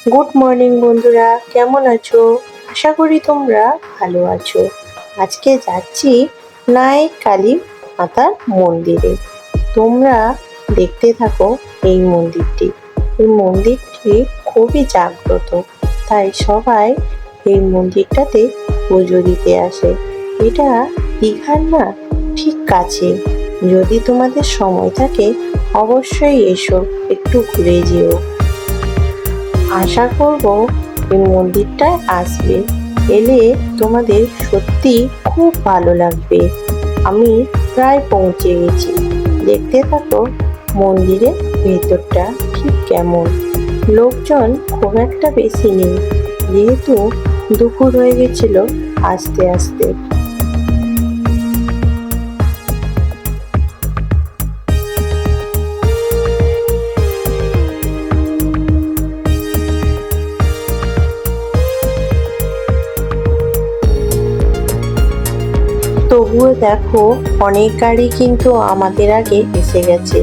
Good morning বন্ধুরা, কেমন আছো? আশা করি তোমরা ভালো আছো। আজকে যাচ্ছি নায়ক কালী মাতার মন্দিরে। তোমরা দেখতে থাকো এই মন্দিরটি। এই মন্দিরটি খুবই জাগ্রত, তাই সবাই এই মন্দিরটাতে পুজো দিতে আসে। এটা দীঘার না ঠিক কাছে। যদি তোমাদের সময় থাকে অবশ্যই এসো, একটু ঘুরে যেও। আশা করব এই মন্দিরটায় আসবে, এলে তোমাদের সত্যি খুব ভালো লাগবে। আমি প্রায় পৌঁছে গেছি, দেখতে থাকো মন্দিরের ভেতরটা ঠিক কেমন। লোকজন খুব একটা বেশি নেই, যেহেতু দুপুর হয়ে গেছিল আস্তে আস্তে। তবুও দেখো অনেক গাড়ি কিন্তু আমাদের আগে এসে গেছে।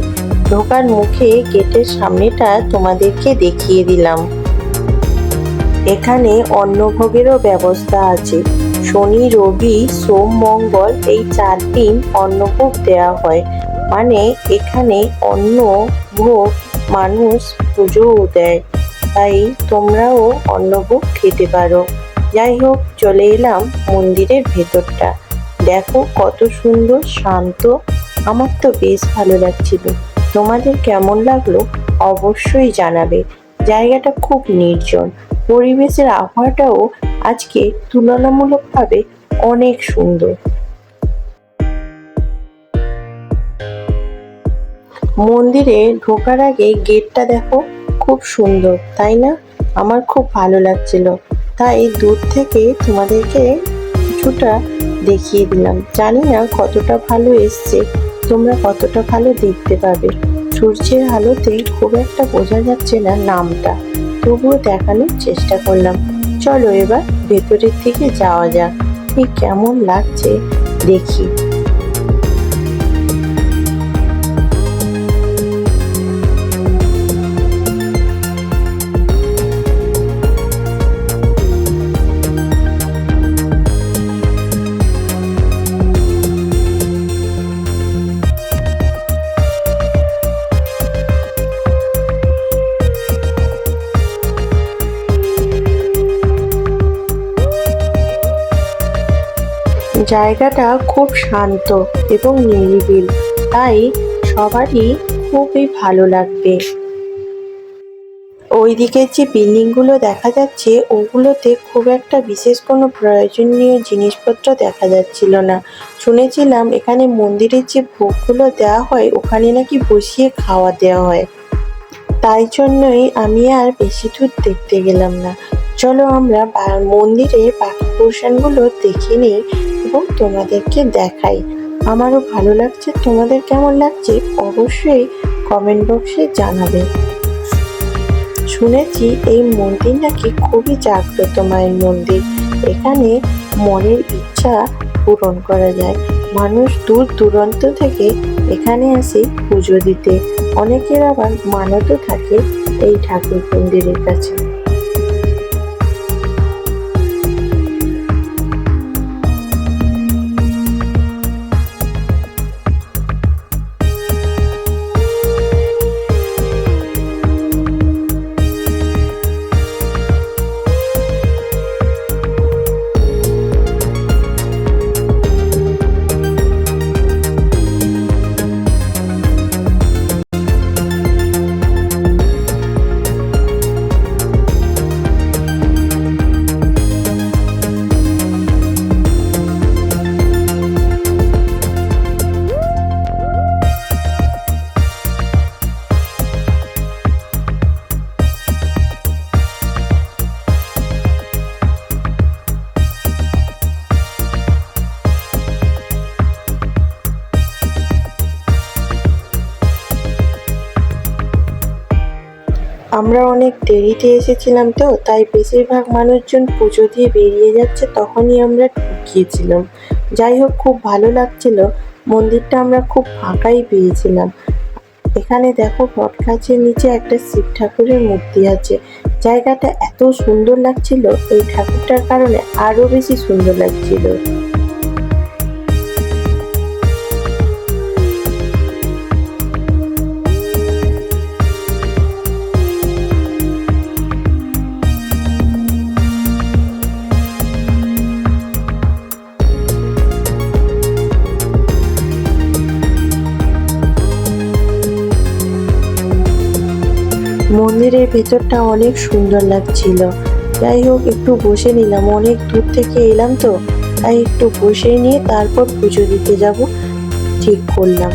ঢোকার মুখে গেটের সামনেটা তোমাদেরকে দেখিয়ে দিলাম। এখানে অন্নভোগেরও ব্যবস্থা আছে। শনি, রবি, সোম, মঙ্গল এই 4 দিন অন্নভোগ দেওয়া হয়। মানে এখানে অন্ন ভোগ মানুষ পুজোও দেয়, তাই তোমরাও অন্নভোগ খেতে পারো। যাই হোক, চলে এলাম মন্দিরের ভেতরটা। দেখো কত সুন্দর, শান্ত। আমার তো বেশ ভালো লাগছিল। তোমাদের কেমন লাগলো অবশ্যই জানাবে। জায়গাটা খুব নির্জন, পরিবেশের আবহাওয়াটাও আজকে তুলনামূলকভাবে অনেক সুন্দর। মন্দিরে ঢোকার আগে গেটটা দেখো, খুব সুন্দর তাই না? আমার খুব ভালো লাগছিল, তাই দূর থেকে তোমাদেরকে কিছুটা দেখিয়ে দিলাম। জানি না কতটা ভালো এসছে, তোমরা কতটা ভালো দেখতে পাবে। সূর্যের আলোতে খুব একটা বোঝা যাচ্ছে না নামটা, তবুও দেখানোর চেষ্টা করলাম। চলো এবার ভেতরের দিকে যাওয়া যাক, ঠিক কেমন লাগছে দেখি। জায়গাটা খুব শান্ত এবং নিরিবিল, তাই সবারই খুবই ভালো লাগবে। ওইদিকে যে বিল্ডিংগুলো দেখা যাচ্ছে, ওগুলোতে খুব একটা বিশেষ কোনো প্রয়োজনীয় জিনিসপত্র দেখা যাচ্ছিল না। শুনেছিলাম এখানে মন্দিরের যে ভোগগুলো দেওয়া হয় ওখানে নাকি বসিয়ে খাওয়া দেওয়া হয়, তাই জন্যই আমি আর বেশি দূর দেখতে গেলাম না। চলো আমরা মন্দিরে বাকি পোর্শনগুলো দেখে নিই এবং তোমাদেরকে দেখাই। আমারও ভালো লাগছে, তোমাদের কেমন লাগছে অবশ্যই কমেন্ট বক্সে জানাবে। শুনেছি এই মন্দির নাকি খুবই জাগ্রত মায়ের মন্দির। এখানে মনের ইচ্ছা পূরণ করা যায়। মানুষ দূর দূরান্ত থেকে এখানে আসে পুজো দিতে। অনেকের আবার মানতও থাকে এই ঠাকুর মন্দিরের কাছে। আমরা অনেক দেরিতে এসেছিলাম, তো তাই বেশিরভাগ মানুষজন পুজো দিয়ে বেরিয়ে যাচ্ছে, তখনই আমরা গিয়েছিলাম। যাই হোক, খুব ভালো লাগছিল। মন্দিরটা আমরা খুব ফাঁকাই পেয়েছিলাম। এখানে দেখো বট গাছের নিচে একটা শিব ঠাকুরের মূর্তি আছে। জায়গাটা এত সুন্দর লাগছিল, এই ঠাকুরটার কারণে আরো বেশি সুন্দর লাগছিল। মন্দিরের ভেতরটা অনেক সুন্দর লাগছিল। যাই হোক, একটু বসে নিলাম, অনেক দূর থেকে এলাম তো, তাই একটু বসে নিয়ে তারপর পুজো দিতে যাব ঠিক করলাম।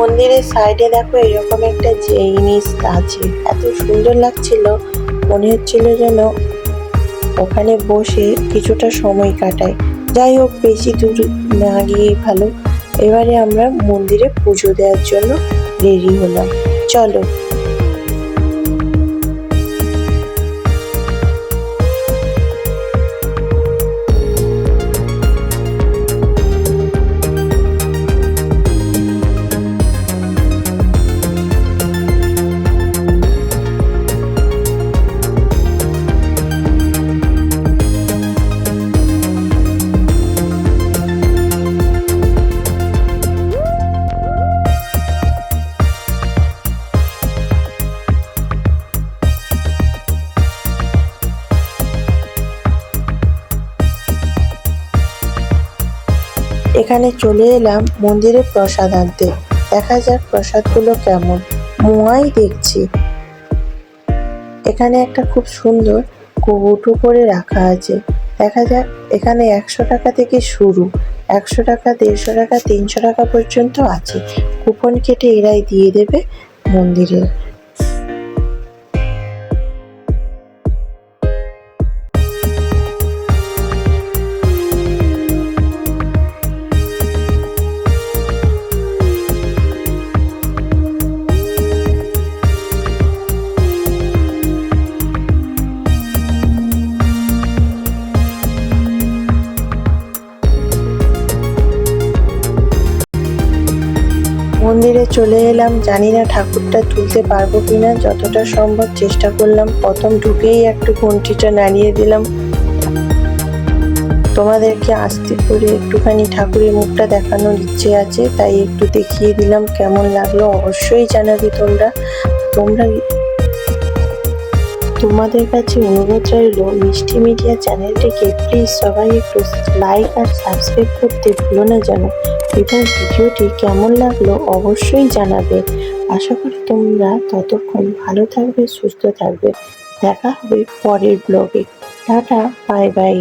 মন্দিরের সাইডে দেখো এরকম একটা জিনিস আছে, এত সুন্দর লাগছিল, মনে হচ্ছিল যেন ওখানে বসে কিছুটা সময় কাটাই। যাই হোক, বেশি দূর না গিয়ে ভালো। এবারে আমরা মন্দিরে পুজো দেওয়ার জন্য রেডি হলাম, চলো। এখানে চলে এলাম মন্দিরে প্রসাদ আনতে। দেখা যাক প্রসাদগুলো কেমন। মোয়াই দেখছি এখানে একটা খুব সুন্দর কৌটো করে রাখা আছে। দেখা যাক, এখানে 100 টাকা থেকে শুরু, 100 টাকা, 150 টাকা, 300 টাকা পর্যন্ত আছে। কুপন কেটে এরাই দিয়ে দেবে মন্দিরে। মন্দিরে চলে এলাম, জানি না ঠাকুরটা তুলতে পারবো কিনা, যতটা সম্ভব চেষ্টা করলাম। প্রথম ঢুকেই একটু ঘন্টিটা নাড়িয়ে দিলাম, তোমাদেরকে আস্তে করে একটুখানি ঠাকুরের মুখটা দেখানোর ইচ্ছে আছে, তাই একটু দেখিয়ে দিলাম। কেমন লাগলো অবশ্যই জানাবে তোমরা। তোমাদের কাছে অনুরোধ রইল, মিষ্টি মিডিয়া চ্যানেলটিকে প্লিজ সবাই একটু লাইক আর সাবস্ক্রাইব করতে ভুলো না যেন, এবং ভিডিওটি কেমন লাগলো অবশ্যই জানাবে। আশা করি তোমরা ততক্ষণ ভালো থাকবে, সুস্থ থাকবে। দেখা হবে পরের ব্লগে। Tata, bye bye.